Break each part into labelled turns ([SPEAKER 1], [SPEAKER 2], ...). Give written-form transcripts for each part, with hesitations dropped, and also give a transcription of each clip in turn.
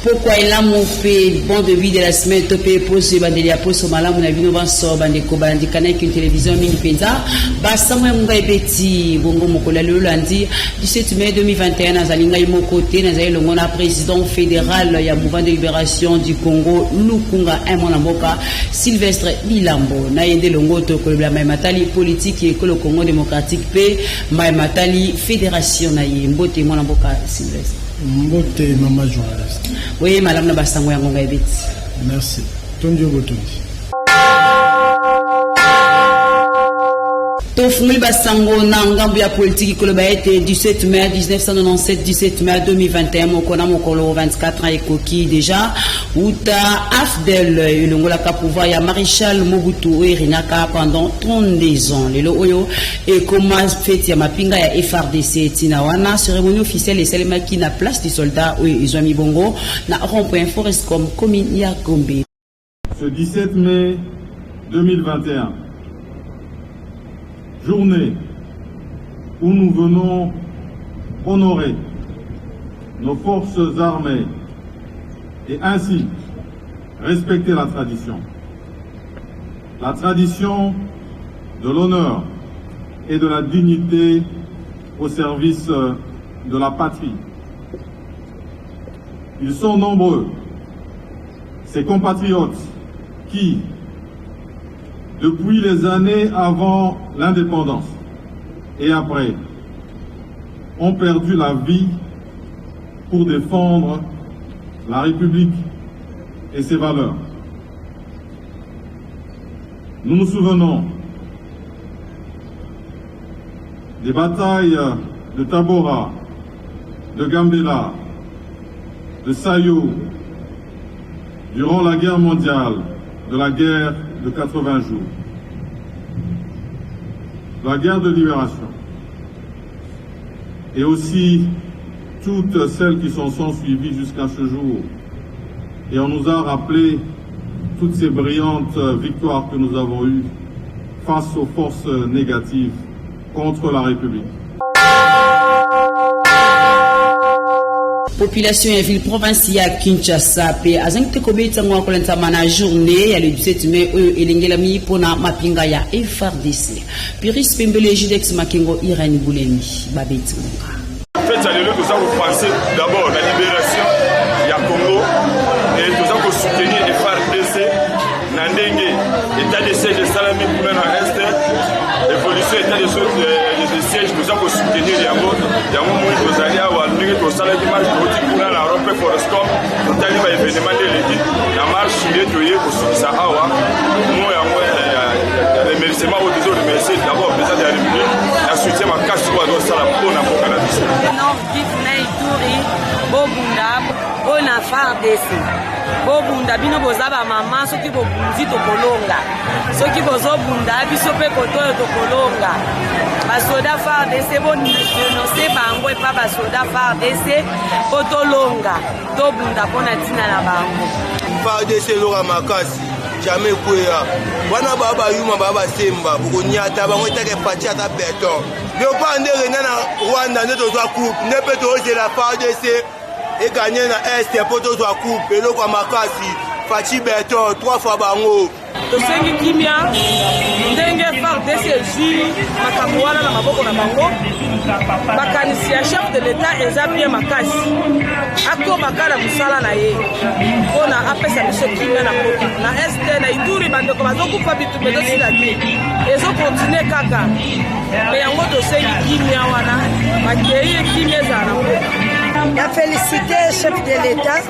[SPEAKER 1] Pourquoi il a monté bon de vie de la semaine topé pose bandelia pose malamu na bino banso bandeko bandikana ki télévision mingi penza basamwe munga ebeti bongo mokola le lundi 17 mai 2021 na zalinga imoko te na zailo ngona président fédéral ya mouvement de libération du Congo Lukunga mwana mboka Sylvestre Bilambo na yende longo to ko la matali politique et le Congo démocratique pe matali fédération na yembote mwana mboka Sylvestre
[SPEAKER 2] Mbote mama journaliste.
[SPEAKER 1] Oui, madame na basango yango ngaibiti.
[SPEAKER 2] Merci. Tondio botondi.
[SPEAKER 1] Tofumuli basango na ngambu ya politique koloba ete 17 mai 1997 17 mai 2021 mokona mokolo 24 ans ekoki déjà uta afdel elongola ka pouvoir ya maréchal Mobutu erinaka pendant 32 ans lelo oyo et comment fête ya mapinga ya FRDC tina wana cérémonie officielle esalemaki na place du soldat oyo izwami bongo na rond-point Forestcom commune ya Gombe.
[SPEAKER 3] Ce 17 mai 2021, journée où nous venons honorer nos forces armées et ainsi respecter la tradition de l'honneur et de la dignité au service de la patrie. Ils sont nombreux, ces compatriotes qui, depuis les années avant l'indépendance et après, ont perdu la vie pour défendre la République et ses valeurs. Nous nous souvenons des batailles de Tabora, de Gambela, de Sayo, durant la guerre mondiale, de la guerre de 80 jours, la guerre de libération, et aussi toutes celles qui sont suivies jusqu'à ce jour. Et on nous a rappelé toutes ces brillantes victoires que nous avons eues face aux forces négatives contre la République.
[SPEAKER 1] Population et ville provinciale Kinshasa pe azangte kobeta ngwa kolenta mana journée ya le 17 mai elengela mi pona mapinga ya FRDC. Piris Pembele Judex Makengo Irene Bouleni babeti ngwa.
[SPEAKER 4] En fait, nous avons pensé d'abord à la libération du Congo et nous avons soutenu les FARDC, Nandenge, état de siège de Salami pour l'Est, l'évolution état de siège, nous avons soutenu les Yamou, nous allons au Salami, nous allons à Europe Forestcom, nous allons à l'événement de l'équipe, la marche, nous allons au Sahara, nous allons remerciement au désir de remercier d'abord le président de la République, la soutien à casse pour nous Salam pour la Canadie.
[SPEAKER 5] Nord Kivu Ituri, Bobunda, Bona FARDC. Bobunda bino bozaba mama soki bobunzi tokolonga. Soki bozobunda biso pe kotoyo tokolonga. Basoda FARDC bonose bango epa basoda FARDC potolonga. Tobunda pona tina na bango.
[SPEAKER 6] FARDC lora makasi. Jamais kouya. Wana baba yuma baba semba. Bukonyata bango etake pati ata beton. Le pas de Rwanda ne doit coupe. Ne peut oser la FARDC et gagner na Est pour doit coupe. Et le quoi makasi. Fati beton 3 fois bango.
[SPEAKER 5] Tosengi kimia ndenge FARDC jui makambo wana na maboko na bango bakanisi ya chef de l'état eza bien makasi akobaka na musala na ye mpona apesa biso kimia na mboka na este na Ituri bandeko bazokufa bitu bezosila te ezokontinue kaka me yango tosengi kimia wana bakei kimia ezala na mboka.
[SPEAKER 7] La félicité chef de l'État.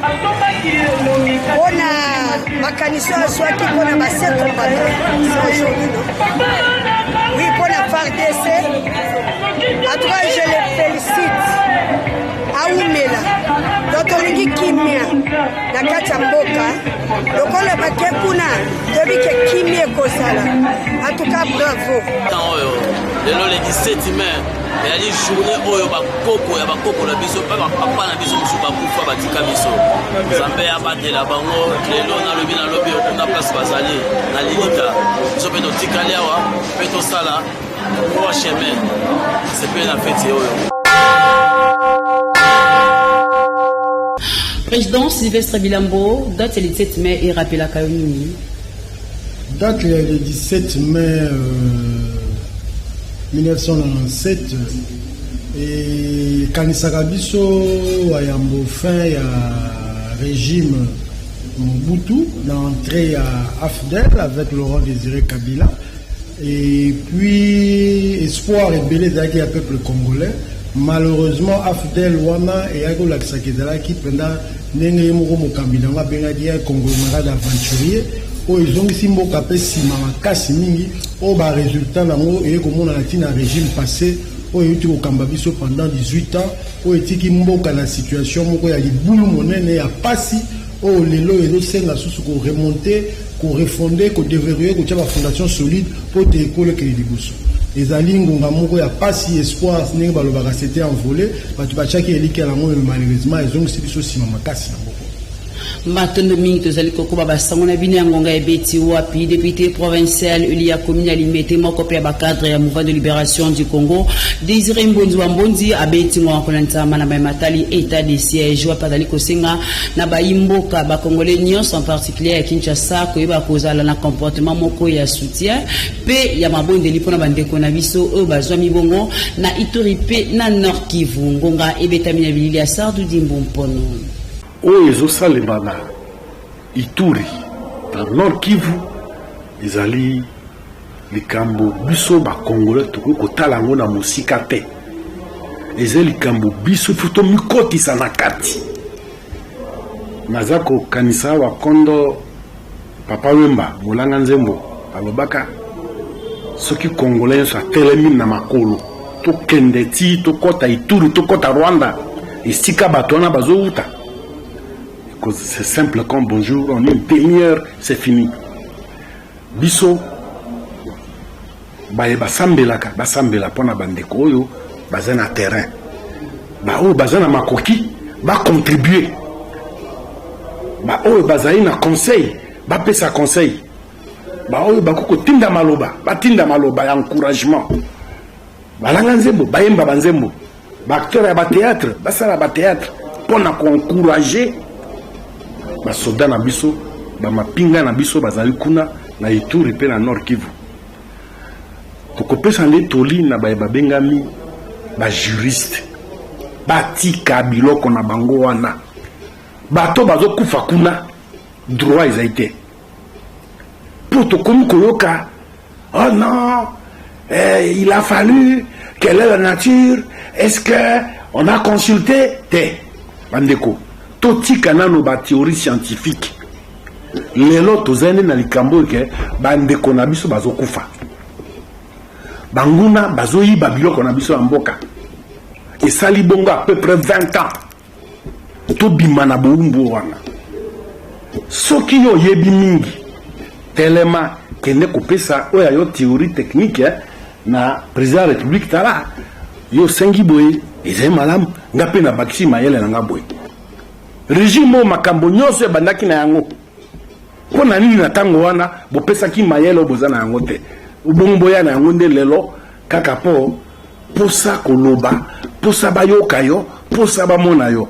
[SPEAKER 7] On a ma canison soit qui on a ma sept oui, pour la FARDC. À toi, je les félicite. Aoumela. Donc, on dit Kimia. La Katamboka. Donc, on a battu Kuna. Depuis que Kimia Kosala. En tout cas, bravo.
[SPEAKER 8] Le 17 mai. Il y a des journées où il y a des coco, la biso, pas la biso, pas batika biso. Zambé a battu la bango, les lots dans le bin à l'obé, on a place basali, na limita. Ils ont fait nos tikaliawa, fait au sala, pour chemin. C'est pas la fête.
[SPEAKER 1] Président Sylvestre Bilambo, date le 17 mai et rappel à Kayouni.
[SPEAKER 2] Date le 17 mai 1997 et Kanisaka biso ayambo fin ya régime Mobutu l'entrée à AFDEL avec Laurent Désiré Kabila et puis espoir et belé d'aki à peuple congolais. Malheureusement AFDEL wana et Ago Laksakizala qui pendant nenge moko mokambila nga benga dia conglomérat d'aventuriers o ezongi simbo kapé sima makasi mingi o ba résultat nango et komona na tina régime passé o yuti ko kamba biso pendant 18 ans o etiki mboka na situation moko ya libulu monene ya pasi o lelo ezo senga susu ko remonter ko refonder ko déverrouiller ko tia ba fondation solide pour te école ke libuso ezali ngonga moko ya pasi espoir ndenge balobaka c'était envolé batu bachaki eliki ala ngo malheureusement ezongi biso sima makasi nango
[SPEAKER 1] Matondo mingi tozali kokoba basango na bino ya ngonga ebeti wapi député provincial Elia Komina Limete moko pe ba cadre ya mouvement de libération du Congo Désiré Mbonzi wa Mbonzi abeti ngwa konantama na matali état de siège wa padali kosenga na baimboka ba congolais nyonso en particulier ya Kinshasa ko yeba kozala na comportement moko ya soutien pe ya mabondeli pona bandeko na biso o bazwa mibongo na Ituri pe na Nord Kivu ngonga ebetami na bilili ya Sardu Dimbo Mpono.
[SPEAKER 9] Oyo salema na Ituri dans Nord Kivu ezali likambo biso ba congolais to ko talango na musika te ezali likambo biso futo mikoti sana kati nazako kanisa wa kondo papa Wemba Molanga Nzembo alobaka soki congolais so telemi na makolo to kendeti to kota Ituri to kota Rwanda esika batona bazouta. C'est simple comme bonjour, en une demi-heure, c'est fini. Biso, basambela pona bandeko oyo, bazana terrain. Bazana makoki, contribuer. Bazana na conseil, pesa conseil. Bakoko tinda maloba, encouragement. Balanga Nzembo, bayemba banzembo. Acteur ya théâtre, basala théâtre pona ko encourager. Ba soda na biso ba mapinga na biso bazali kuna na Ituri pe na Nord Kivu tokopesa nde toli na ba bengami ba juriste batika biloko na bango wana bato bazo kufa kuna droit ezaite pour tokomi koyoka oh non il a fallu quelle est la nature est-ce que on a consulté te bandeko totika nano ba théorie scientifique lelo tozene na likambo ke bandeko na biso bazokufa banguna bazoyiba biloko na biso ya mboka esali bongo à peu près 20 ans tobima na boumbu wana soki yo yebi mingi telema kende kopesa oya yo théorie technique na président de la République tala yo sengi boye ezali malamu ngape na bakisi mayele na ngaboye régime makambo nyonso bandaki na yango pona nini na tango wana bopesaki mayele bozana yango te ubongo ya na yango nde lelo kaka po posa koloba posa bayoka yo posa bamona yo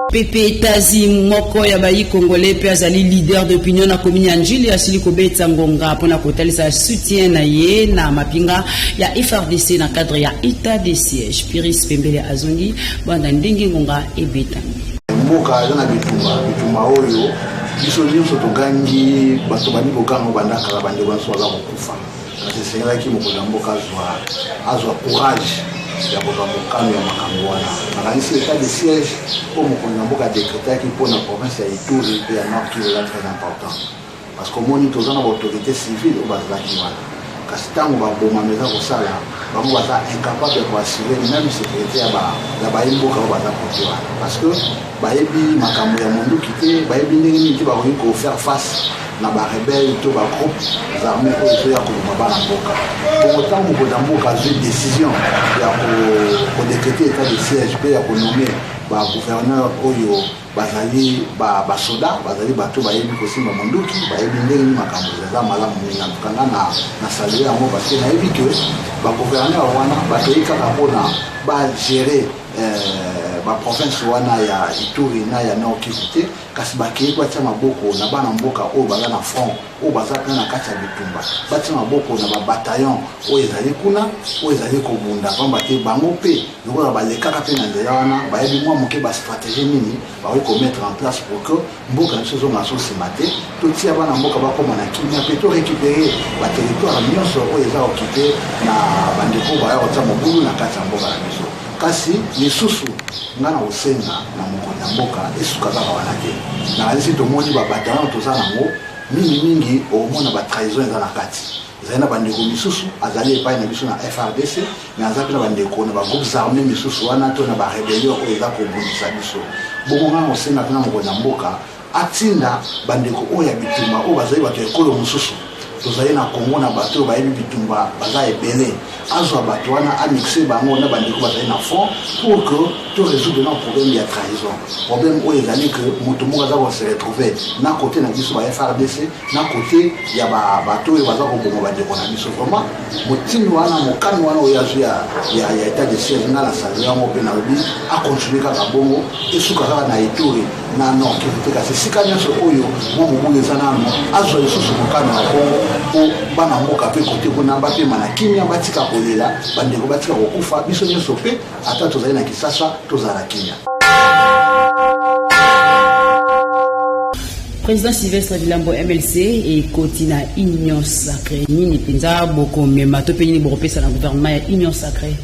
[SPEAKER 1] Pepe Tazi moko ya bayi congolais pe azali leader d'opinion na commune ya Njili asili kobetsa ngonga pona kotalisa soutien na ye na mapinga ya FRDC na cadre ya état de siège. Piris Pembele azongi banda ndenge ngonga ebetami
[SPEAKER 10] mboka na bitumba oyo biso nyonso togangi bato bani kokango bandaka la bande banso ala kokufa kasi sengela ki moko na mboka azwa courage ya mokano ya makambo wana nakanisi état de siège po mokolo na mboka décrétaki mpona province ya Ituri pe ya Nord Kivu là très important parce que moni toza na autorité civile oyo bazalaki wana kasi ntango baboma meza kosala bango baza incapable ya koassure même sécurité ya bayimboka oyo baza kote wana parce que bayebi makambo ya monduki te bayebi ndenge nini te bakoki kofaire face na barebelle to bagroupe armé oyo ezoya koloma bana mboka bongo ntango mokonzi ya mboka azwi décision ya kodécréter état de siège mpe ya konome bagouverneur oyo bazali basoda bazali bato bayebi kosimba monduki bayebi ndenge nini makambo eza malamu mingi natukanga na salue yango parce que nayebi ke bagouverneur wana bakei kaka mpona bagere baprovince wana ya Ituri na ya Nord Kivu te kasi bakei batia maboko na bana mboka oyo baza na front oyo baza mpe na kati ya bitumba batia maboko na babataillon oyo ezali kuna oyo ezali kobunda pamba te bango mpe lokola balekaka mpe na nzela wana bayebi mwa moke bastratégie nini bakoki komettre en place pour que mboka nyonso ezonga so nsima te totia bana mboka bakóma na kimia mpe to récupérer baterritoire nyonso oyo eza okipe na bandeko baya kotia mobulu na kati ya mboka na biso kasi lisusu nga na kosenga na mokonzi ya mboka esuka kaka wana te na alisi tomoni babataillon toza nango mingi omona batrahison eza na kati ezali na bandeko misusu azali epai na biso na FRDC mais aza mpe na bandeko na bagroupes armés misusu wana to na barébellion oyo eza kobundisa biso bongo nga na kosenga mpe na mokonzi ya mboka atinda bandeko oyo ya bitumba oyo bazali bato ya ekolo mosusu tozali na Congo na bato bayebi bitumba baza ebele azwa bato wana amixe bango na bandeko bazali na fond pour que to résoudre na problème ya trahison problème oyo ezali que moto moko aza kose retrouver na côté na biso ba FRDC na côté ya bato oyo baza koboma bandeko na biso vraiment motini wana mokani wana oyo azwi ya état de siège nga na sanze yango mpe na lobi acontinue kaka bongo esuka kaka na Ituri na Nord Kivu te kasi esika nyonso oyo mwa mobulu eza nano azwa lisusu mokani na bongo po bana mboka mpe kote kuna bapema na kimia batika kolela bandeko batika kokufa biso nyonso mpe ata tozali na Kisasa tozala kimia.
[SPEAKER 1] Président Sylvestre Vilambo MLC et Kotina Union Sacrée nini penza boko mema to pe nini boko pesa na gouvernement ya Union Sacrée.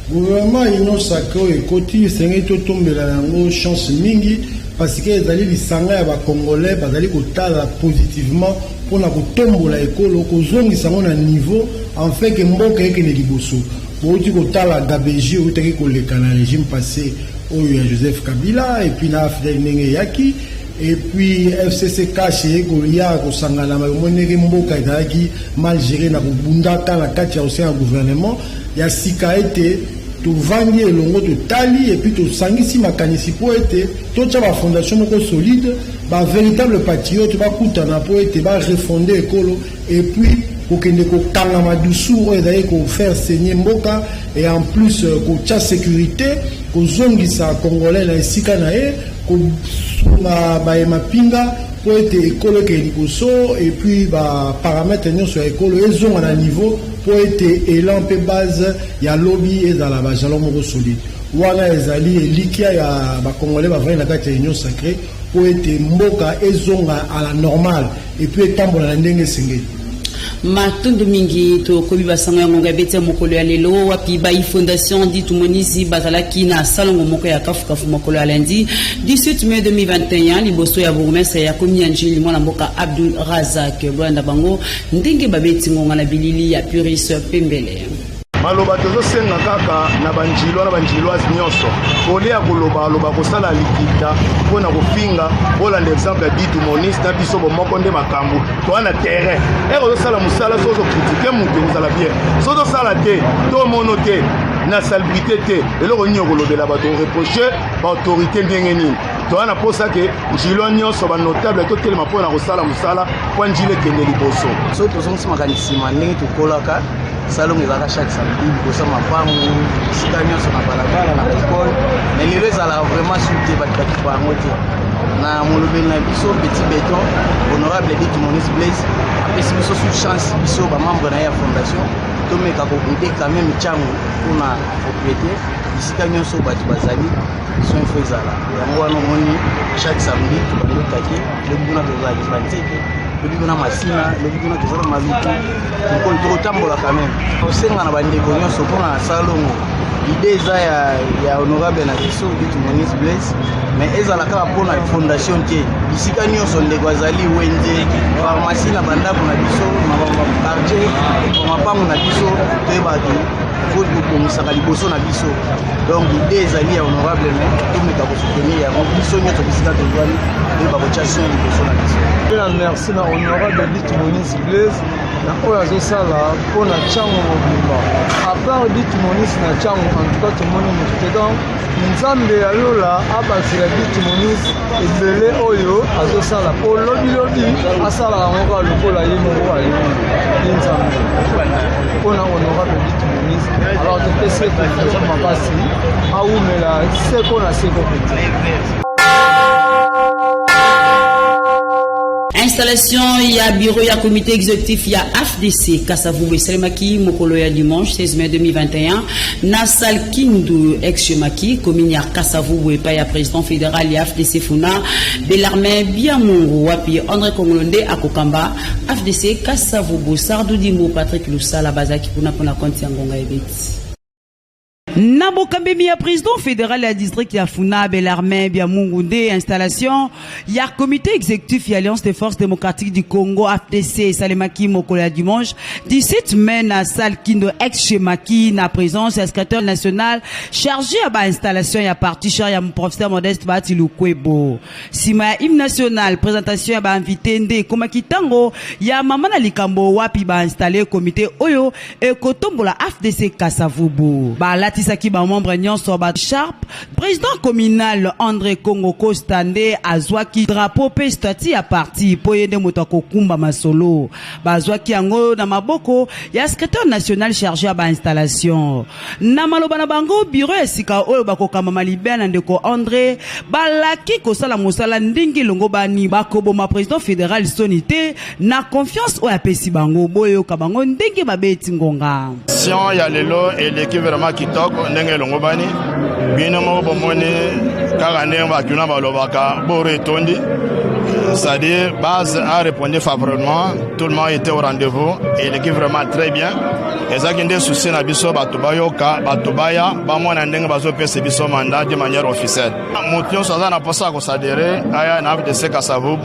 [SPEAKER 2] Gouvernement Union Sacrée et Koti sengi to tombela yango chance mingi parce que ezali lisanga ya ba Congolais bazali kotala positivement pona kotombola ekolo kozongisa ngo na niveau en fait que mboka ekene liboso boti kotala gabeji otaki koleka na régime passé oyo ya Joseph Kabila et puis na Fidel Ndenge yaki et puis FCC caché Golia kosangana mamoneke mboka ezalaki mal géré na kobundaka na kati ya aussi un gouvernement ya sika ete tovandi elongo totali et puis tosangisi makanisi po ete totia ba fondation moko solide ba véritable patriote bakutana po ete ba refonder ekolo et puis kokende kokanga madusu oyo ezali kofaire saigner mboka et en plus kotia sécurité kozongisa congolais na esika na ye bayemapinga po ete ekolo ekende liboso et puis baparamètre nyonso ya ekolo ezonga na niveau po ete elan mpe base ya lobi ezala bajalon moko solide wana ezali elikia ya bacongolais bavandi na kati ya Union Sacrée po ete mboka ezonga à la normale et puis etambola na ndenge esengeli.
[SPEAKER 1] Matundu mingi to kobi basanga ngonga bete mokolo ya lelo wapi ba fondation dit tumonisi bazalaki na salongo moko ya kafu mokolo ya lundi 18 mai 2021 liboso ya bourgmestre ya commune Njili mwana mboka Abdul Razak Bwanda bango ndenge babeti ngonga na bilili ya Puris Pembele.
[SPEAKER 11] maloba tozosenga kaka na banjiloise nyonso kolia koloba kosala likita mpona kofinga olanda exemple ya bitu moniste na biso bomoko nde makambo towana terrain ozosala mosala so ozokritike moto kozala bien so tozosala te tomono te na salubrité te eloko nini okolobela bato reproche baautorité ndenge nini towana mposa ke njilo nyonso banotable totelema mpona kosala mosala mpo njilo ekende liboso
[SPEAKER 12] so tozongisimaka nsima ndenge tokolaka salongo ezalaka chaque samedi liboso mapango esika nyonso na balabala na ekole mais lelo ezalaka vraiment surte bato bango te na molobeli na biso petit béton honorable dit monis blaise apesi biso sous chance biso bamembre na ye ya fondation tomeka kobude quand même ntiango mpona propriété esika nyonso bato bazali soin fo ezala yango wana omoni chaque samedi tobandotaki lobi kuna tozalaki banzete lobi kuna masina lobi kuna tozala maluku mokolo tokotambola quand même osenga na bandeko nyonso mpona salongo idée eza ya honorable na biso dit monis blaise mais ezala kaka mpona fondation te bisika nyonso ndeko azali wenze pharmacie na bandako na biso na quartier bamapango na biso toyebaki faut kokomisaka liboso na biso donc idée ezali ya honorable mais tomeka kosoutenir yango biso nyonso bisika tozwani toyeba kotia sien liboso na biso
[SPEAKER 13] na merci na honorable dit monis blaise na oyo azosala mpona ntiango mobimba apart dit monis na ntiango en tout cas tomoni moto te donc nzambe ayola abakila dit monis ebele oyo azosala mpo lobilobi asalaka moko lokola ye moko ayebi nzambe mpona honorable dit monis alors topesi etoza makasi awumela seko na seko penza.
[SPEAKER 1] Installation, il y a bureau, il y a comité exécutif, il y a AFDC, Kassavou Selemaki, Mokoloya dimanche 16 mai 2021, Nassal Kindu, ex-Chemaki, commune ya Kassavou, il y a président fédéral, il y a AFDC Funa, Belarme, Biamungu, Wapi, André Kongolonde, Akokamba, AFDC, Kassavou, Sardou Dimo, Patrick Loussa, la Bazaki, Puna Konti Angonga Ebeti. Nabo Kambemi ya président fédéral ya district ya Funa Belarme Biamungunde installation ya comité exécutif ya Alliance des forces démocratiques du Congo AFDC Salemaki Mokola dimanche 17 mai na salle Kindo ex Chemaki na présence ya secrétaire national chargé à ba installation ya parti cher ya professeur Modeste Batilukwebo sima ya hymne national présentation ya ba invité nde komaki tango ya mama na likambo wapi ba installer comité oyo e kotombola AFDC Kasavubu ba Saki ba membre nyonso ba Sharp président communal André Kongo Kostande azwaki drapeau pe stati ya parti po yende moto kokumba masolo bazwaki yango na maboko ya secrétaire national chargé à ba installation na maloba na bango bureau esika oyo bakokamba malibena ndeko André balaki kosala mosala ndingi longo bani bakoboma président fédéral sonité na confiance oyo apesi bango boyo ka bango ndingi babeti ngonga
[SPEAKER 11] sion ya lelo et l'équipe vraiment kitoko ndenge longo bani bino mo bomoni kaka ndenge bakuna balobaka boro etondi c'est-à-dire base a répondu favorablement, tout le monde était au rendez-vous et l'équipe vraiment très bien. Et ça qui est souci na biso batubayoka batubaya bamona ndenge bazopesa biso mandat de manière officielle. Motion ça na posa ko sadere aya na de seka savu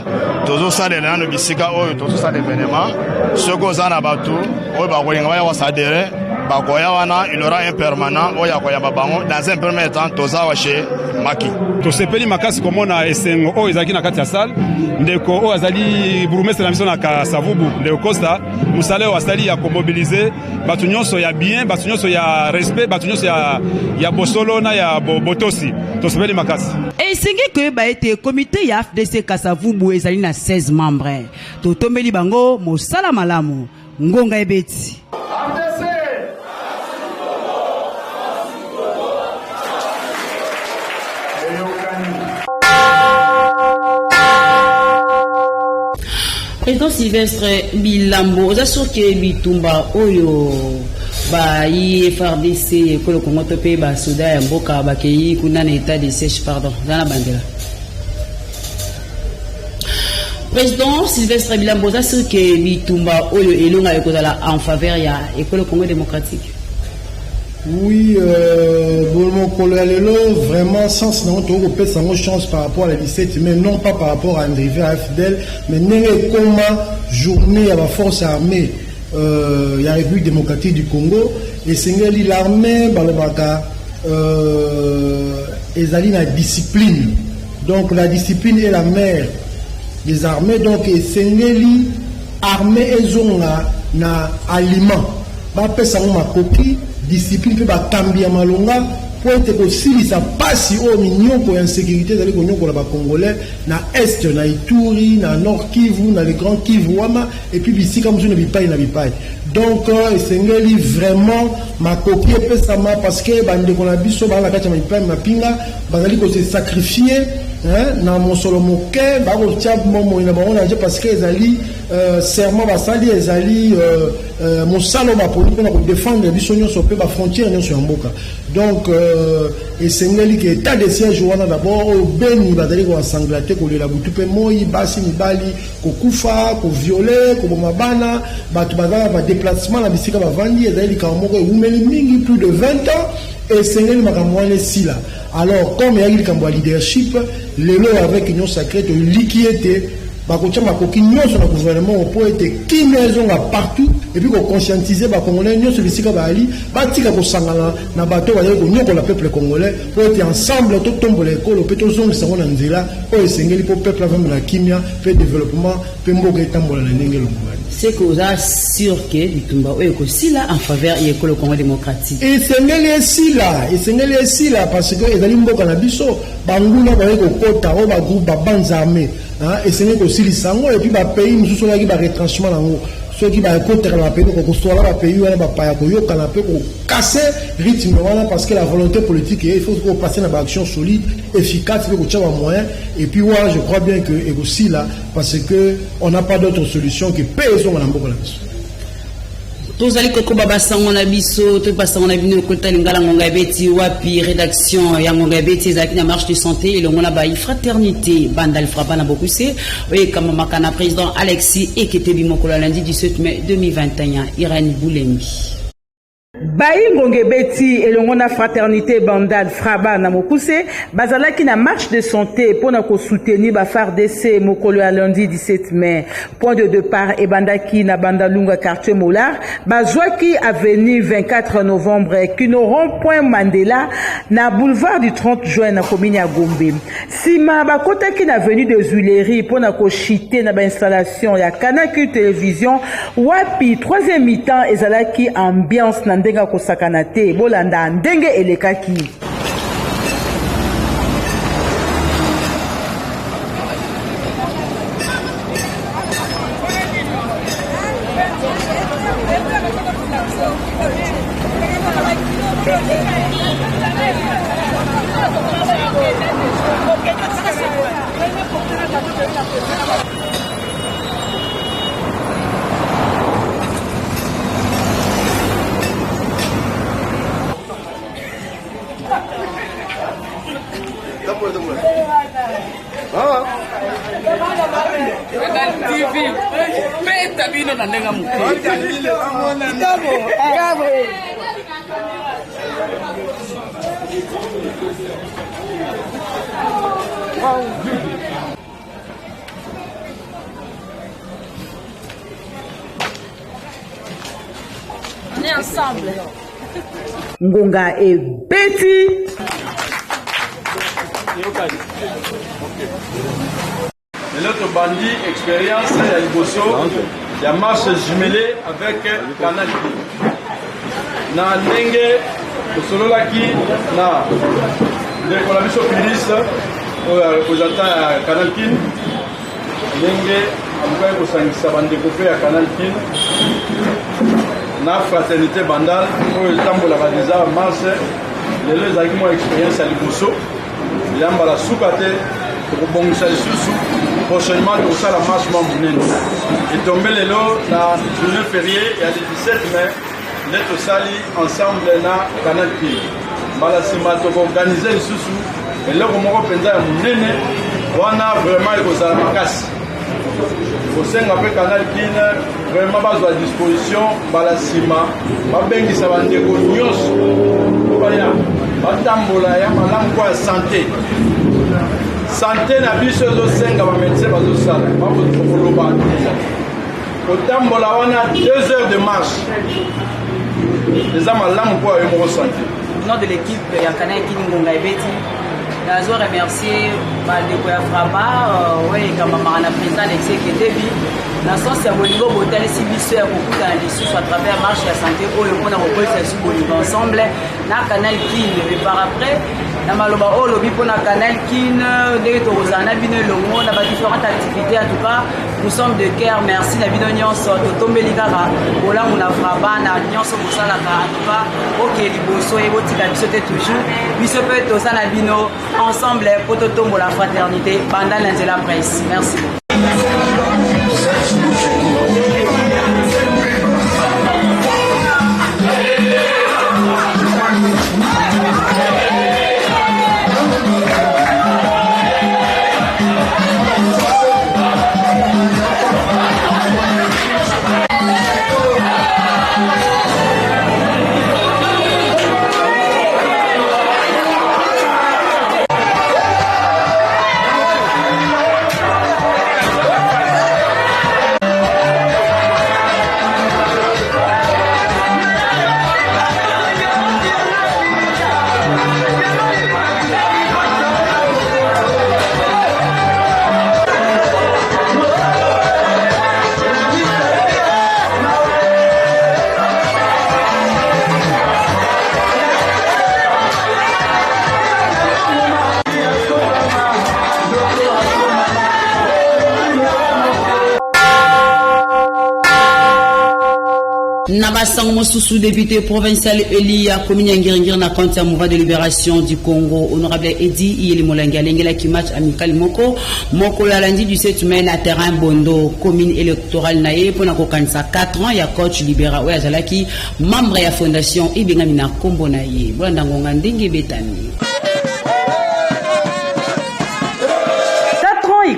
[SPEAKER 11] tozo sale na no bisika oyo tozo sale événement soko zana batu oyo ba kolinga ya sadere ba koya wana il aura un permanent oya koya babango dans un premier temps toza wa chez Maki.
[SPEAKER 14] To sepeli makasi komona esengo oyo ezaki na kati ya salle ndeko oyo azali burumestre na biso na Kasavubu ndeko Costa musale oyo asali ya komobiliser batu nyonso ya bien batu nyonso ya respect batu nyonso ya bosolo na ya botosi to sepeli makasi
[SPEAKER 1] esengi koyeba ete comité ya AFDC Kasavubu ezali na 16 membres totombeli bango mosala malamu ngonga ebeti Président Sylvestre Bilambo, Ozasoke Bitumba Oyo, ba IFRDC, Kolo Kongo Tope, ba Souda ya Mboka, ba Kei, kuna na état de siège, pardon, dans la bandera. Président Sylvestre Bilambo, Ozasoke Bitumba Oyo, Elonga Ekozala en faveur ya École Congo démocratique.
[SPEAKER 2] Oui, vraiment, sans une chance par rapport à la 17, mais non pas par rapport à André AFDL, mais comme journée à la force armée, la République démocratique du Congo, et c'est l'armée, et la discipline. Donc la discipline est la mère des armées, donc c'est l'armée et na aliment. Discipline peut pas cambier malonga pour être aussi ça passe au mignon pour insécurité dans les Congolais na est na Ituri na nord Kivu na le grand Kivu et puis ici comme je ne vis pas donc c'est vraiment ma copie peut ça parce que bande qu'on a biso ba la kati ma pinga bazali ko se sacrifier na mon solo moke ba ko tia momo ina ba on a parce que ezali serment basali ezali mon salo ma pour ko défendre biso nyonso pe ba frontière nyonso ya mboka donc et c'est que état de siège wana d'abord au beni bazali ko sanglater ko le la butu pe moi basi mibali ko kufa ko violer ko mabana batu bazala ba déplacement na bisika ba vandi ezali ka moko umeli mingi plus de 20 ans et c'est makamwane sila alors comme il y a le leadership les lois avec union sacrée de liquider bakotia makoki nyonso na gouvernement pour être qui maison partout et puis ko conscientiser ba congolais nyonso bisika bali batika ko sangala na bato ba yeko nyoko la peuple congolais pour être ensemble to tombola ekolo pe to zongi sango na nzela o esengeli po peuple avem la kimia pe développement pe mboka etambola na ndenge longwani
[SPEAKER 1] c'est que vous êtes sûr que Bitumba oyo ko sila en faveur ya ekolo Congo démocratique
[SPEAKER 2] esengeli sila parce que ezali mboka na biso banguna ba yeko kota o ba groupe ba banza armée et c'est que aussi les sango et puis ba pays nous sur la retranchement là ceux qui va côté la pays ko soit la pays wana ba pa ko yo kana pe ko casser rythme wana parce que la volonté politique il faut qu'on passe une action solide efficace pour que moyen et puis ouais, je crois bien que et aussi là parce que on n'a pas d'autre solution que payer son mboka la biso.
[SPEAKER 1] Tozali kokoba basango na biso to basango na bino kota lingala ngonga beti wapi rédaction ya ngonga beti ezaki na marche de santé et le ngona ba fraternité bandal fraba na bokuse oye kama makana président Alexis Ekete bimokolo lundi 17 mai 2021 Irène Boulembi.
[SPEAKER 5] Bayi ngonge beti elongo na fraternité bandal fraba na mokuse bazalaki na marche de santé pour na ko soutenir ba FARDC mokolo ya lundi 17 mai. Point de départ et bandaki na bandalunga quartier Molar bazwaki avenue 24 novembre kino rond-point Mandela na boulevard du 30 juin na commune ya Gombe. Sima bakotaki na avenue des Huileries pour na ko chiter na ba installation ya Canal télévision wapi troisième mi-temps ezalaki ambiance na ndenga kosakana te bolanda ndenge elekaki.
[SPEAKER 15] On est ensemble.
[SPEAKER 5] Ngonga et Betty.
[SPEAKER 16] L'autre bandit, expérience, il y a Liboso, il y a marche jumelée avec Canal. Na Nenge, Sololaki, na Décollation Pilis, représentant à Canal Kin. Nenge, après, vous savez, ça va découper à Canal Kin. Na fraternité bandal, pour le temps pour la déjà marche, les deux arguments expérience à Liboso, il y a la soukate. Prochainement, nous allons la marche Mambounene. Et tombé le lot, la journée fériée, il y a le 17 mai, nous allons ensemble dans Canal Kin. Malasima, nous allons organiser le sous et là, nous allons penser à Mounene. On a vraiment la casse. Au sein de Canal Kin, vraiment pas à disposition, Malasima, Mabengi Savandego, Nyos, Batambola, Malambo santé. Santé na biso ezosenga bamédecin bazosala bakoloba kotambola wana 2 heures de marche eza malamu mpo ayo moko santé.
[SPEAKER 1] Au nom de l'équipe ya Canal Kin Ngonga Ebeti nazo remercier bandeko ya Fraba kama makana président Alexis Ekete na sens ya bolingo botalisi biso ya kokutana lisusu à travers marche ya santé oyo mpona kokolisa lisusu bolingo ensemble na Canal Kin. Et par après na maloba oyo lobi mpona Canal Kin ndenge tokozala na bino elongo na badifférentes activités. En tout cas nous sommes de cœur. Merci na bino nyonso totombeli kaka bolamu na Fraba na nyonso bosalaka. En tout cas oke liboso ebotika biso te toujours biso mpe toza na bino ensemble po totombola fraternité banda na nzela presse. Merci beaucoup. Nabasango Mosusu, député provincial Elia commune Ngiringiri na compte ya mouvement de libération du Congo. Honorable Edi Yeli Molangi alengela ki match amical moko la lundi du 7 mai na terrain Bondo commune électorale naye pona ko kanisa 4 ans ya coach libéra oya zalaki membre ya fondation ibengami na kombo naye. Bwanda ngonga ndingi betani.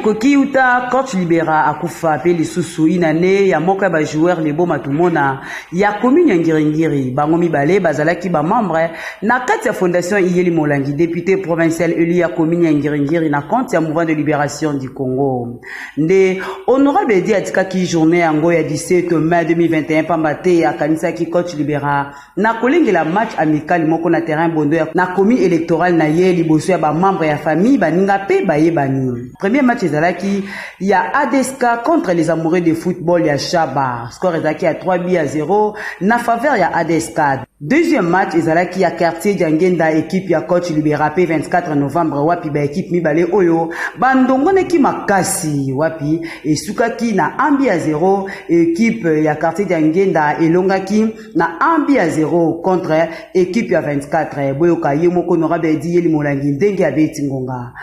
[SPEAKER 1] Koki uta coach libéra akufa pe lisusu inane ya moka ba joueur lebo matumona ya commune Ngiringiri bango mibale bazalaki ba membre na kati ya fondation Iyeli Molangi député provincial élu ya commune Ngiringiri na compte ya mouvement de libération du Congo nde honorable Edi atika ki journée yango ya 17 mai 2021 pambate akanisa ki coach libéra na kolengela match amical moko na terrain Bondo na commune électorale na ye liboso ya ba membre ya famille baninga pe bayebani premier match ezalaki ya Adeska contre les amoureux de football ya Chaba. Score ezalaki à 3-0 na faveur ya Adeska. Deuxième match ezalaki ya quartier Djangenda équipe ya coach libéra pe 24 novembre wapi ba équipe mibale oyo bandongoneki makasi wapi esukaki na 1-0 équipe ya quartier Djangenda elongaki na 1-0 contre équipe ya 24 boyoka ye moko honorable Edi Yeli Molangi ndenge ya beti ngonga.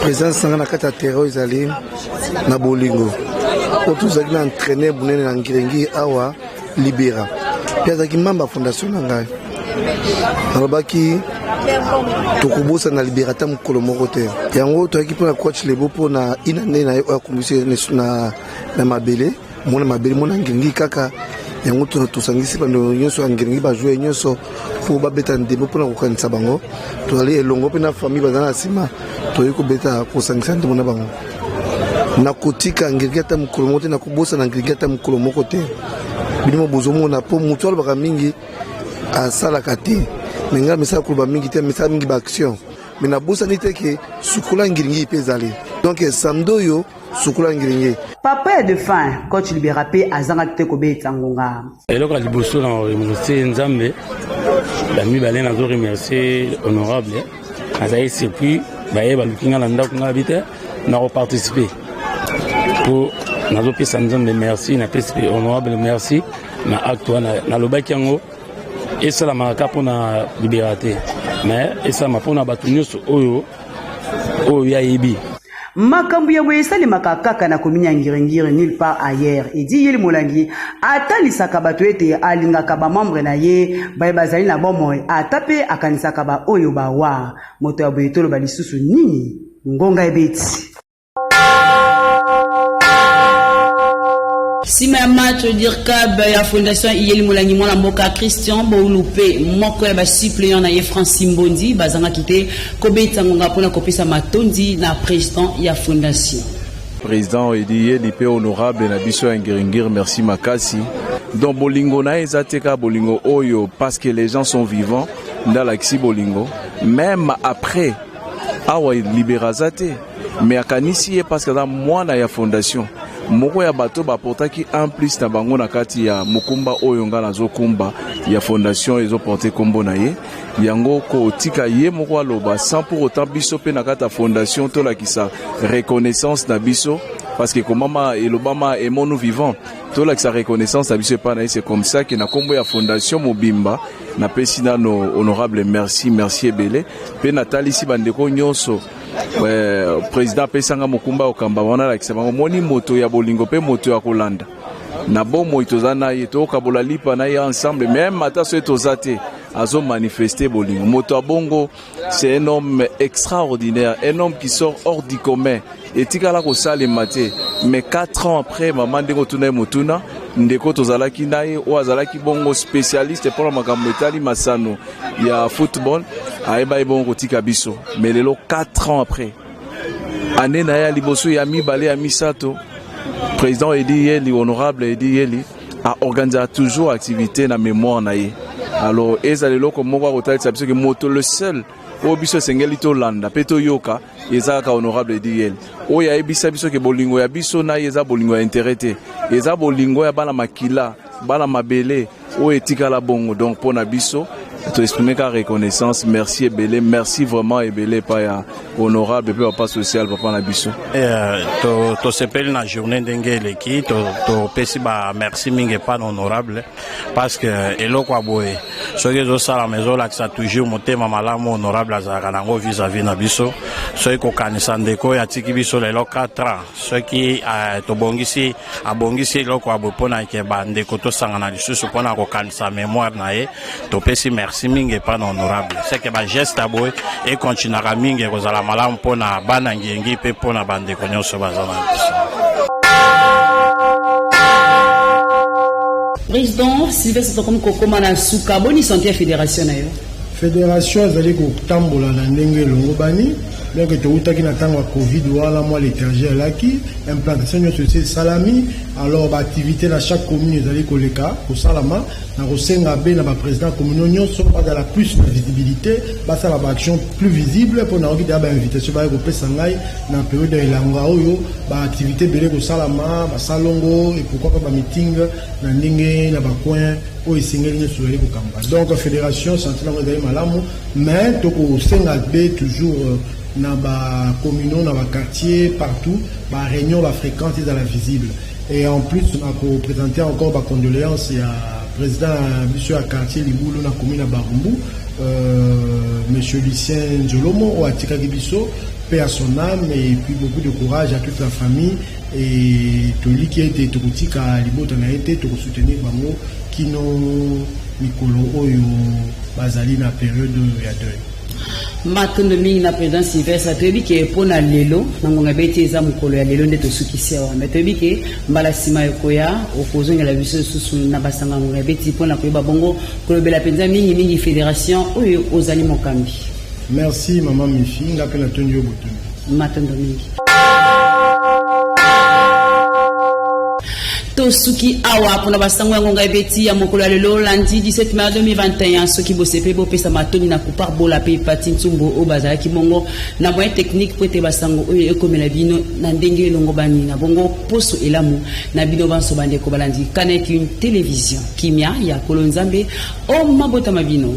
[SPEAKER 11] Présence sanga na kata terreau ezali na bolingo oto zaki na entraîner bunene na Ngiringiri awa libéra pia ki mamba fondation na ngai alobaki tokubosa na libérata mukolo moko te yango toyaki mpona coach lebo mpona inane na ye oyo akombisi na mabele mona mabele mona Ngiringiri kaka yango tosangisi bando nyonso ya Ngiringiri bajouer nyonso mpo babeta ndembo mpona kokanisa bango toali elongo mpe na famille bazala na nsima toyei kobeta kosangisa ndembo na bango nakotika Ngiringiri ata mokolo moko te nakobosa na Ngiringiri ata mokolo moko te bino bozomona mpo moto alobaka mingi asalaka te me ngai misala koloba mingi te misala mingi baaction me nabosani te ke sukola Ngiringiri mpe ezali donc samedi oyo sukola Ngiringiri
[SPEAKER 1] papa de fin coach libéra pe azangaki te kobeta ngonga
[SPEAKER 15] eloko ya liboso na remercier nzambe bamibale nazo remercier honorable azali surpris baye baluki nga na ndako nga bi te na koparticipe po nazopesa nzambe merci napesi pe honorable merci na acte wana nalobaki yango esalamaka kaka mpona libéra te mais esalama mpona bato nyonso oyo yayebi
[SPEAKER 1] makambo ya boye esalemaka kaka na komini ya Ngiringiri nulle part ailleurs Edi Yeli Molangi atalisaka bato ete alingaka bamembre na ye baye bazali na bomoi ata mpe akanisaka baoyo bawa moto ya boye toloba lisusu nini ngonga ebeti. Sima ya match dirkab ya fondation Iyeli Molangi mwana mboka Christian Boulupe moko ya ba suppléant na ye Francis Mbondi bazanga kite kobeta ngonga pona kopesa matondi na président ya fondation.
[SPEAKER 17] Président Edi Yeli pe honorable na biso ya Ngiringiri merci makasi. Donc bolingo na ezateka bolingo oyo parce que les gens sont vivants dans la kisi bolingo même après awa liberazate mais akanisi parce que dans mwana ya fondation moko ya bato baportaki en plus na bango na kati ya mokumba oyo nga nazokumba ya fondation ezoporte kombo na ye yango kotika ye moko aloba sans pour autant biso pe na kati ya fondation tolakisa reconnaissance na biso parce que komama elobama aimons nous vivants tolakisa reconnaissance na biso epa na ye c'est comme ça que na kombo ya fondation mobimba na pesi nano honorable merci ebele pe natalisi bandeko nyonso président pesanga mokumba okamba wana la kisema moni moto ya bolingo pe moto ya kolanda na bomo itozana yeto kabola lipa na ya ensemble même ata so etozate azo manifester bolingo moto abongo c'est un homme extraordinaire un homme qui sort hors du commun etikala ko sale maté mais 4 ans après maman ndeko tuna motuna ndeko tozalaki naye o azalaki bongo spécialiste pour makambo etali masano ya football ayeba ebongo tika biso mais lelo 4 ans après année na ya liboso ya mibale ya misato président Edi Yeli honorable Edi Yeli a organisé toujours activité na mémoire na ye alors ezalelo ko moko kotalisa biso ke moto le seul o biso sengeli to landa peto yoka ezaka honorable Edi Yeli o ya ebisa biso ke bolingo ya biso na eza bolingo ya intérêt te eza bolingo ya bana makila bana mabele o etika la bongo donc pona biso to exprimer ka reconnaissance merci ebele merci vraiment ebele pa ya honorable pe papa social papa na biso
[SPEAKER 18] to sepeli na journée ndenge eleki to pesi ba merci mingi pa na honorable parce que eloko aboye soki ezosala ezolakisa toujours motema malamu honorable azalaka nango vis-à-vis na biso soki kokanisa ndeko oyo atiki biso lelo 4 ans soki abongisi eloko aboye mpona eke bandeko tosangana lisusu mpona kokanisa mémoire na ye topesi merci mingi epa na honorable seke bageste aboye ekontinaka mingi ekozala malamu mpona bana ngengi mpe mpona bandeko nyonso baza na biso.
[SPEAKER 1] Président Sylvestre Tokom Kokoma na suka boni santé ya fédération na yo.
[SPEAKER 2] Fédération ezali kotambola na ndenge elongo bani donc toutaki na ntango ya covid wala mwa l'étranger alaki implantation nyonso esi salami alors baactivité na chaque commune ezali koleka kosalama na kosenga be na baprésident commune nyonso bazala plus de visibilité basala baaction plus visible mpo na oki deya bainvitation baye kopesa ngai na période ya elanga oyo baactivité ebele kosalama basalongo et pourquoi pas bameeting na ndenge na bacoin oyo esengeli nyonso ezali kokamba donc fédération santé nango ezali malamu mais tokosenga be toujours na ba communaux, na ba quartier, partout, ba réunion, ba fréquente dans la visible. Et en plus, on a présenté encore ba condoléances à président monsieur à quartier Liboulou na commune à Barumbu, monsieur Lucien Njolomo ou Atika Gibiso, paix à son âme et puis beaucoup de courage à toute la famille et tout qui a été toutika à Liboto na été pour soutenir bango qui n'ont Nicolo Oyo Bazali na période ya deuil.
[SPEAKER 1] Matondo mingi na président Sylvestre atoyebi ke mpona lelo nangonga beti eza mokolo ya lelo nde tosukisi awa me toyebi ke mbala nsima ekoya okozongela biso lisusu na basanga ngonga beti mpona koyeba bongo kolobela mpenza mingi fédération oyo ozali mokambi.
[SPEAKER 2] Merci mama Mifi nga mpe natondi yo botondi
[SPEAKER 1] matondo mingi tosuki awa pona basango yango ngai beti ya mokolo ya lelo lundi 17 mai 2021 soki bosepe bopesa matoni na kupar bola pe pati ntsumbo o bazalaki bongo na moyen technique po ete basango oyo ekomela bino na ndenge elongo bani na bongo poso elamu na bino banso bandeko balandi kanaki une télévision kimia ya kolonzambe o mabota mabino.